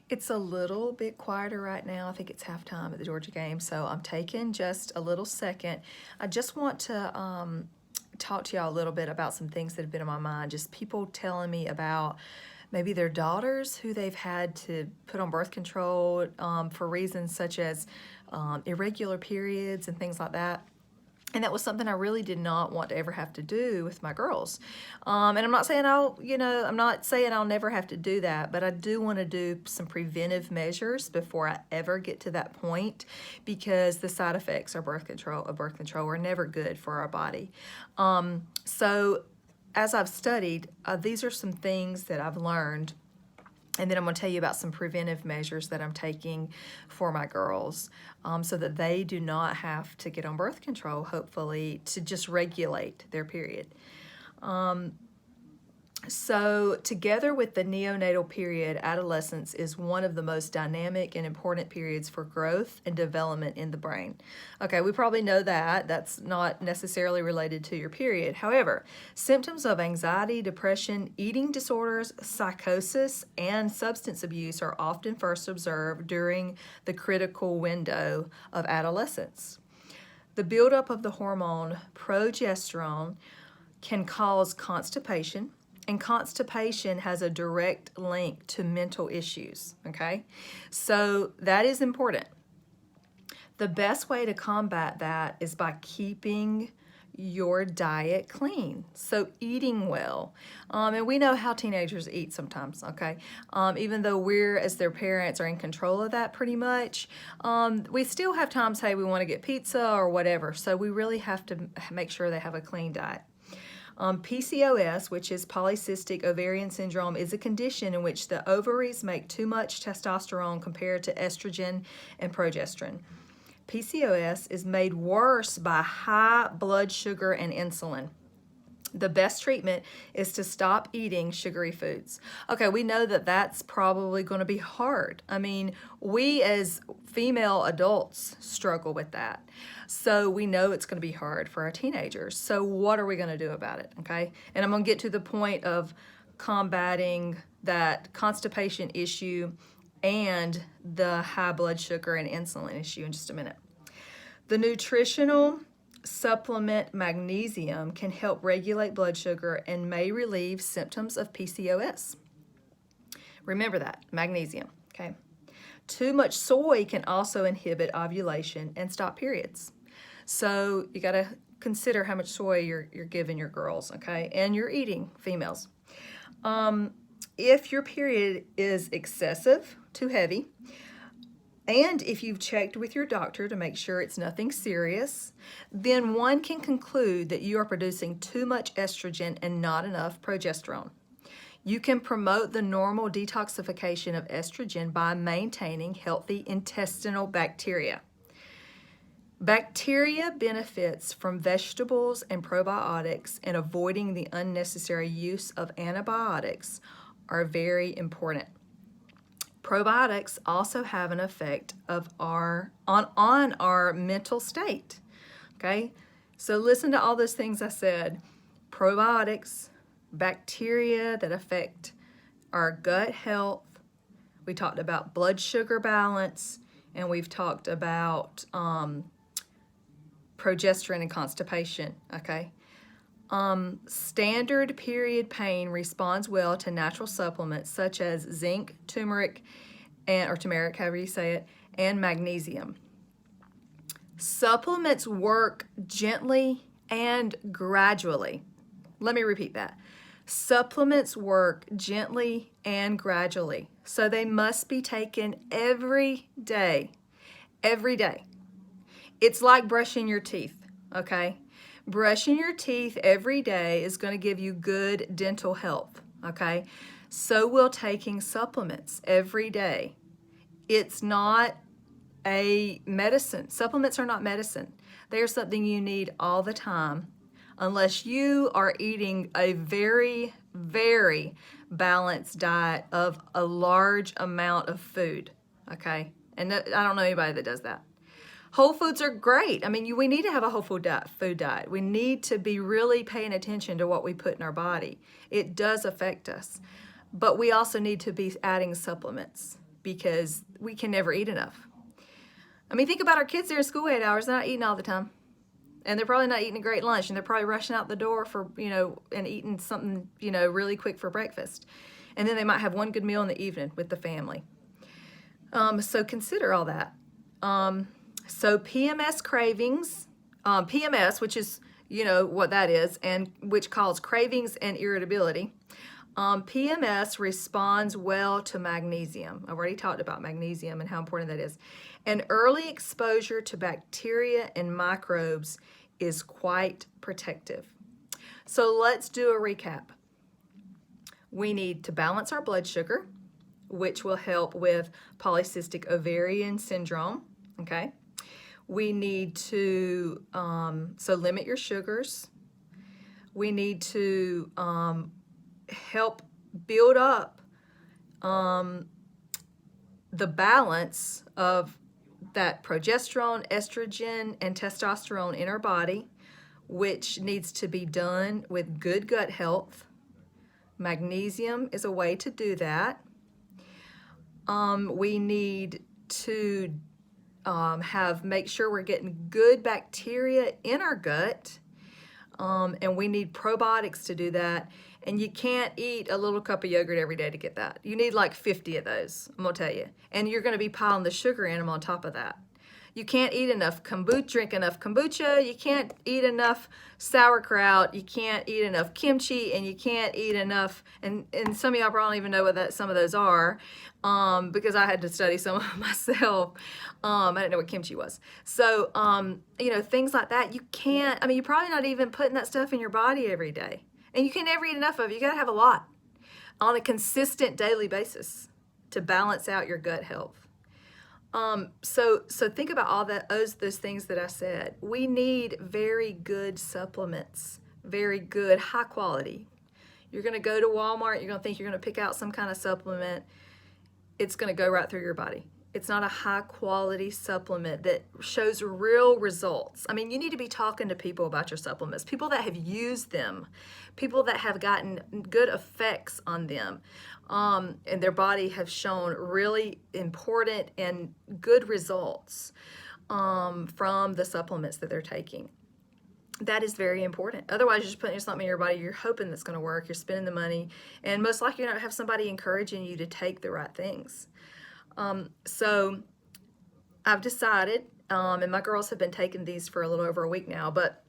It's a little bit quieter right now. I think it's halftime at the Georgia game, so I'm taking just a little second. I just want to talk to y'all a little bit about some things that have been on my mind. Just people telling me about maybe their daughters who they've had to put on birth control for reasons such as irregular periods and things like that. And that was something I really did not want to ever have to do with my girls. And I'm not saying I'm not saying I'll never have to do that, but I do want to do some preventive measures before I ever get to that point, because the side effects of birth control are never good for our body. So as I've studied, these are some things that I've learned, and then I'm going to tell you about some preventive measures that I'm taking for my girls, so that they do not have to get on birth control, hopefully, to just regulate their period. So together with the neonatal period, adolescence is one of the most dynamic and important periods for growth and development in the brain. Okay, we probably know that. That's not necessarily related to your period. However, symptoms of anxiety, depression, eating disorders, psychosis, and substance abuse are often first observed during the critical window of adolescence. The buildup of the hormone progesterone can cause constipation, and constipation has a direct link to mental issues, okay? So that is important. The best way to combat that is by keeping your diet clean. So eating well. And we know how teenagers eat sometimes, okay? Even though we're, as their parents, are in control of that pretty much, we still have times, hey, we want to get pizza or whatever. So we really have to make sure they have a clean diet. PCOS, which is polycystic ovarian syndrome, is a condition in which the ovaries make too much testosterone compared to estrogen and progesterone. PCOS is made worse by high blood sugar and insulin. The best treatment is to stop eating sugary foods. Okay, we know that that's probably going to be hard. I mean, we as female adults struggle with that. So we know it's going to be hard for our teenagers. So what are we going to do about it? Okay, and I'm going to get to the point of combating that constipation issue and the high blood sugar and insulin issue in just a minute. The nutritional supplement magnesium can help regulate blood sugar and may relieve symptoms of PCOS. Remember that, magnesium, okay? Too much soy can also inhibit ovulation and stop periods. So you got to consider how much soy you're giving your girls, okay? And you're eating, females. If your period is excessive, too heavy, and if you've checked with your doctor to make sure it's nothing serious, then one can conclude that you are producing too much estrogen and not enough progesterone. You can promote the normal detoxification of estrogen by maintaining healthy intestinal bacteria. Bacteria benefits from vegetables and probiotics, and avoiding the unnecessary use of antibiotics are very important. Probiotics also have an effect on our mental state. Okay, so listen to all those things I said. Probiotics, bacteria that affect our gut health. We talked about blood sugar balance, and we've talked about progesterone and constipation. Okay. Standard period pain responds well to natural supplements such as zinc, turmeric, or turmeric, however you say it, and magnesium. Supplements work gently and gradually. Let me repeat that. Supplements work gently and gradually, so they must be taken every day. Every day. It's like brushing your teeth, okay? Brushing your teeth every day is going to give you good dental health, okay? So will taking supplements every day. It's not a medicine. Supplements are not medicine. They are something you need all the time, unless you are eating a very, very balanced diet of a large amount of food, okay? And I don't know anybody that does that. Whole foods are great. I mean, we need to have a whole food diet. We need to be really paying attention to what we put in our body. It does affect us. But we also need to be adding supplements. because we can never eat enough. I mean, think about our kids. They're in school 8 hours. They're not eating all the time. And they're probably not eating a great lunch. And they're probably rushing out the door for, and eating something, really quick for breakfast. And then they might have one good meal in the evening with the family. So consider all that. So PMS cravings, PMS, which is, what that is, and which causes cravings and irritability. PMS responds well to magnesium. I've already talked about magnesium and how important that is. And early exposure to bacteria and microbes is quite protective. So let's do a recap. We need to balance our blood sugar, which will help with polycystic ovarian syndrome, okay? We need to, so limit your sugars. We need to help build up the balance of that progesterone, estrogen, and testosterone in our body, which needs to be done with good gut health. Magnesium is a way to do that. We need to make sure we're getting good bacteria in our gut, and we need probiotics to do that. And you can't eat a little cup of yogurt every day to get that. You need like 50 of those, I'm gonna tell you. And you're gonna be piling the sugar in them on top of that. You can't eat enough kombucha, drink enough kombucha, you can't eat enough sauerkraut, you can't eat enough kimchi, and you can't eat enough, and some of y'all probably don't even know what some of those are, because I had to study some of them myself. I didn't know what kimchi was. So, things like that, you can't, you're probably not even putting that stuff in your body every day. And you can never eat enough of it. You gotta have a lot on a consistent daily basis to balance out your gut health. So think about all those things that I said. We need very good supplements, very good, high quality. You're gonna go to Walmart, you're gonna think you're gonna pick out some kind of supplement. It's gonna go right through your body. It's not a high quality supplement that shows real results. You need to be talking to people about your supplements, people that have used them, people that have gotten good effects on them, and their body have shown really important and good results from the supplements that they're taking. That is very important. Otherwise, you're just putting something in your body, you're hoping that's gonna work, you're spending the money, and most likely you're not have somebody encouraging you to take the right things. So I've decided, and my girls have been taking these for a little over a week now, but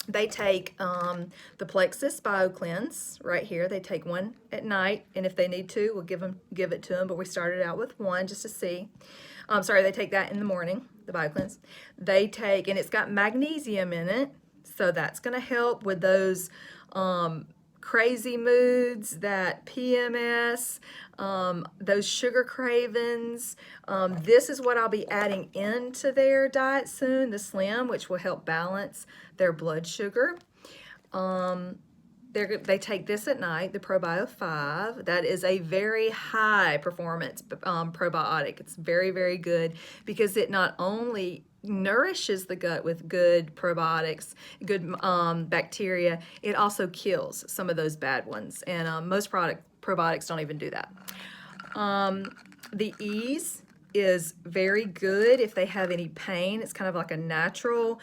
they take the Plexus BioCleanse right here. They take one at night, and if they need to, we'll give it to them, but we started out with one just to see. They take that in the morning, the BioCleanse. They take, and it's got magnesium in it, so that's going to help with those crazy moods, that PMS, those sugar cravings. This is what I'll be adding into their diet soon, the Slim, which will help balance their blood sugar. They take this at night, the ProBio 5. That is a very high performance probiotic. It's very, very good because it not only nourishes the gut with good probiotics, good bacteria, it also kills some of those bad ones. And most probiotics don't even do that. The Ease is very good if they have any pain. It's kind of like a natural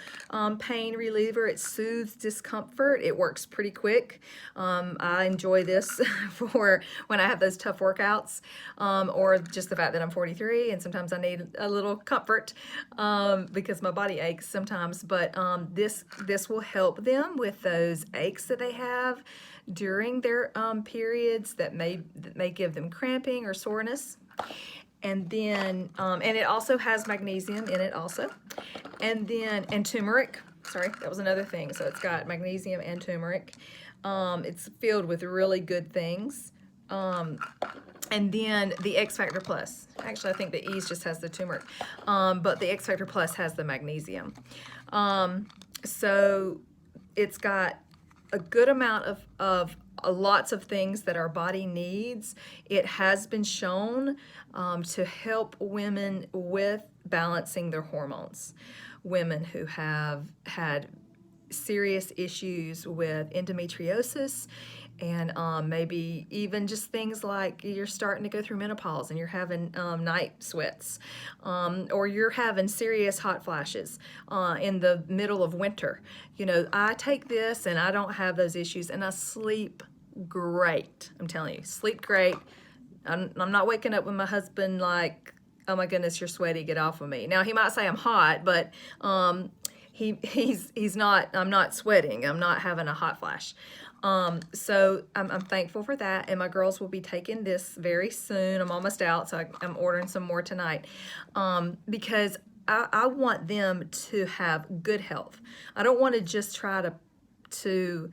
pain reliever. It soothes discomfort. It works pretty quick. I enjoy this for when I have those tough workouts, or just the fact that I'm 43 and sometimes I need a little comfort because my body aches sometimes. But this will help them with those aches that they have during their periods that may give them cramping or soreness. And then, and it also has magnesium in it also. And turmeric, sorry, that was another thing. So it's got magnesium and turmeric. It's filled with really good things. And then the X Factor Plus. Actually, I think the Ease just has the turmeric. But the X Factor Plus has the magnesium. So it's got a good amount of lots of things that our body needs. It has been shown to help women with balancing their hormones. Women who have had serious issues with endometriosis and maybe even just things like you're starting to go through menopause and you're having night sweats, or you're having serious hot flashes in the middle of winter. You know, I take this and I don't have those issues, and I sleep great. I'm telling you, sleep great. I'm not waking up with my husband like, oh my goodness, you're sweaty, get off of me. Now he might say I'm hot, but he's not. I'm not sweating. I'm not having a hot flash. So I'm thankful for that, and my girls will be taking this very soon. I'm almost out, so I'm ordering some more tonight, because I want them to have good health. I don't want to just try to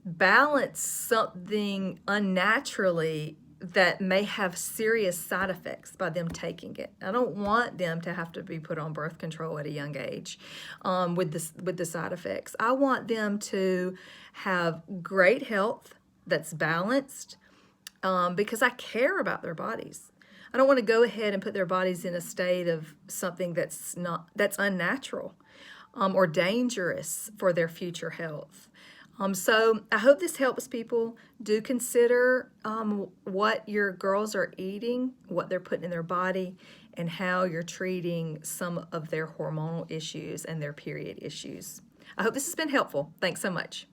balance something unnaturally that may have serious side effects by them taking it. I don't want them to have to be put on birth control at a young age with the side effects. I want them to have great health that's balanced, because I care about their bodies. I don't want to go ahead and put their bodies in a state of something that's unnatural, or dangerous for their future health. So I hope this helps people. Do consider what your girls are eating, what they're putting in their body, and how you're treating some of their hormonal issues and their period issues. I hope this has been helpful. Thanks so much.